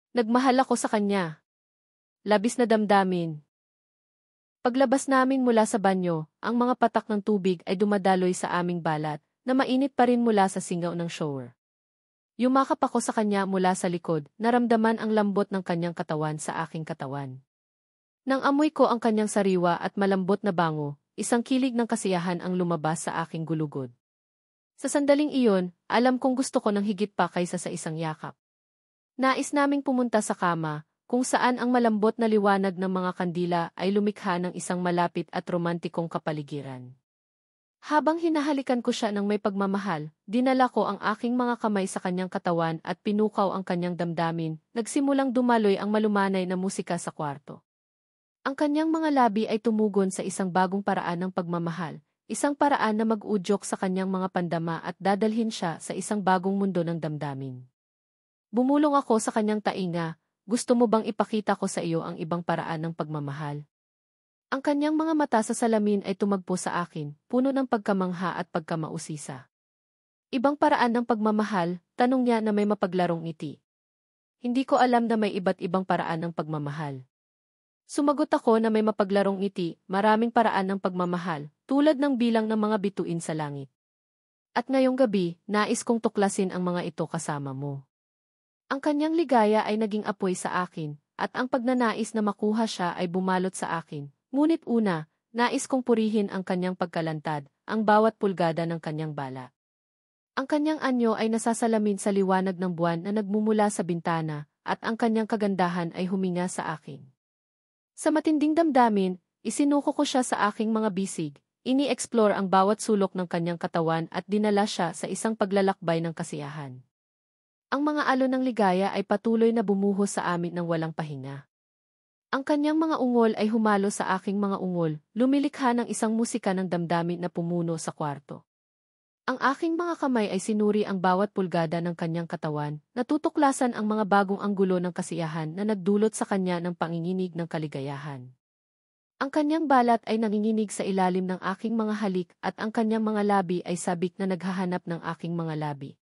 Nagmahal ako sa kanya. Labis na damdamin. Paglabas namin mula sa banyo, ang mga patak ng tubig ay dumadaloy sa aming balat, na mainit pa rin mula sa singaw ng shower. Yumakap ako sa kanya mula sa likod, naramdaman ang lambot ng kanyang katawan sa aking katawan. Nang amoy ko ang kanyang sariwa at malambot na bango, isang kilig ng kasiyahan ang lumabas sa aking gulugod. Sa sandaling iyon, alam kong gusto ko ng higit pa kaysa sa isang yakap. Nais naming pumunta sa kama, kung saan ang malambot na liwanag ng mga kandila ay lumikha ng isang malapit at romantikong kapaligiran. Habang hinahalikan ko siya ng may pagmamahal, dinala ko ang aking mga kamay sa kanyang katawan at pinukaw ang kanyang damdamin, nagsimulang dumaloy ang malumanay na musika sa kwarto. Ang kanyang mga labi ay tumugon sa isang bagong paraan ng pagmamahal, isang paraan na mag-udyok sa kanyang mga pandama at dadalhin siya sa isang bagong mundo ng damdamin. Bumulong ako sa kanyang tainga, gusto mo bang ipakita ko sa iyo ang ibang paraan ng pagmamahal? Ang kanyang mga mata sa salamin ay tumagpo sa akin, puno ng pagkamangha at pagkamausisa. Ibang paraan ng pagmamahal, tanong niya na may mapaglarong ngiti. Hindi ko alam na may iba't ibang paraan ng pagmamahal. Sumagot ako na may mapaglarong ngiti, maraming paraan ng pagmamahal, tulad ng bilang ng mga bituin sa langit. At ngayong gabi, nais kong tuklasin ang mga ito kasama mo. Ang kanyang ligaya ay naging apoy sa akin, at ang pagnanais na makuha siya ay bumalot sa akin. Ngunit una, nais kong purihin ang kanyang pagkalantad, ang bawat pulgada ng kanyang bala. Ang kanyang anyo ay nasasalamin sa liwanag ng buwan na nagmumula sa bintana, at ang kanyang kagandahan ay huminga sa akin. Sa matinding damdamin, isinuko ko siya sa aking mga bisig, ini-explore ang bawat sulok ng kanyang katawan at dinala siya sa isang paglalakbay ng kasiyahan. Ang mga alon ng ligaya ay patuloy na bumuhos sa amin ng walang pahinga. Ang kanyang mga ungol ay humalo sa aking mga ungol, lumilikha ng isang musika ng damdamin na pumuno sa kwarto. Ang aking mga kamay ay sinuri ang bawat pulgada ng kanyang katawan, natutuklasan ang mga bagong anggulo ng kasiyahan na nagdulot sa kanya ng panginginig ng kaligayahan. Ang kanyang balat ay nanginginig sa ilalim ng aking mga halik at ang kanyang mga labi ay sabik na naghahanap ng aking mga labi.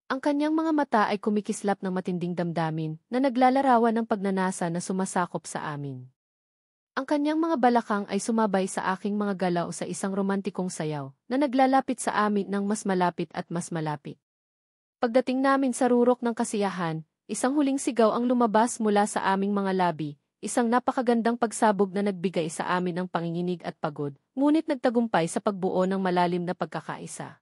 Ang kanyang mga mata ay kumikislap ng matinding damdamin na naglalarawan ng pagnanasa na sumasakop sa amin. Ang kanyang mga balakang ay sumabay sa aking mga galaw sa isang romantikong sayaw na naglalapit sa amin ng mas malapit at mas malapit. Pagdating namin sa rurok ng kasiyahan, isang huling sigaw ang lumabas mula sa aming mga labi, isang napakagandang pagsabog na nagbigay sa amin ng panginginig at pagod, ngunit nagtagumpay sa pagbuo ng malalim na pagkakaisa.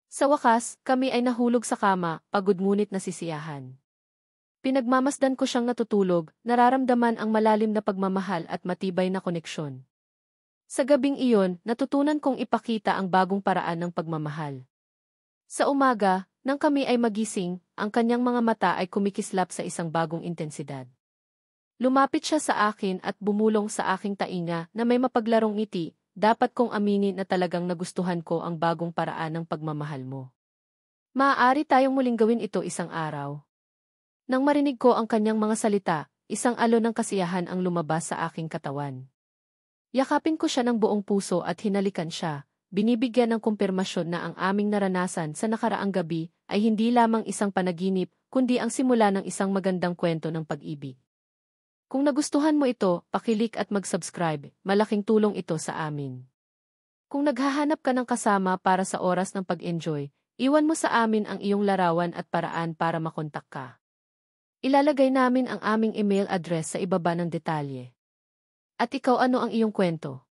Sa wakas, kami ay nahulog sa kama, pagod ngunit nasisiyahan. Pinagmamasdan ko siyang natutulog, nararamdaman ang malalim na pagmamahal at matibay na koneksyon. Sa gabing iyon, natutunan kong ipakita ang bagong paraan ng pagmamahal. Sa umaga, nang kami ay magising, ang kanyang mga mata ay kumikislap sa isang bagong intensidad. Lumapit siya sa akin at bumulong sa aking tainga na may mapaglarong ngiti. Dapat kong aminin na talagang nagustuhan ko ang bagong paraan ng pagmamahal mo. Maaari tayong muling gawin ito isang araw. Nang marinig ko ang kanyang mga salita, isang alon ng kasiyahan ang lumabas sa aking katawan. Yakapin ko siya ng buong puso at hinalikan siya, binibigyan ng kumpirmasyon na ang aming naranasan sa nakaraang gabi ay hindi lamang isang panaginip, kundi ang simula ng isang magandang kwento ng pag-ibig. Kung nagustuhan mo ito, pakilik at mag-subscribe, malaking tulong ito sa amin. Kung naghahanap ka ng kasama para sa oras ng pag-enjoy, iwan mo sa amin ang iyong larawan at paraan para makontak ka. Ilalagay namin ang aming email address sa ibaba ng detalye. At ikaw, ano ang iyong kwento?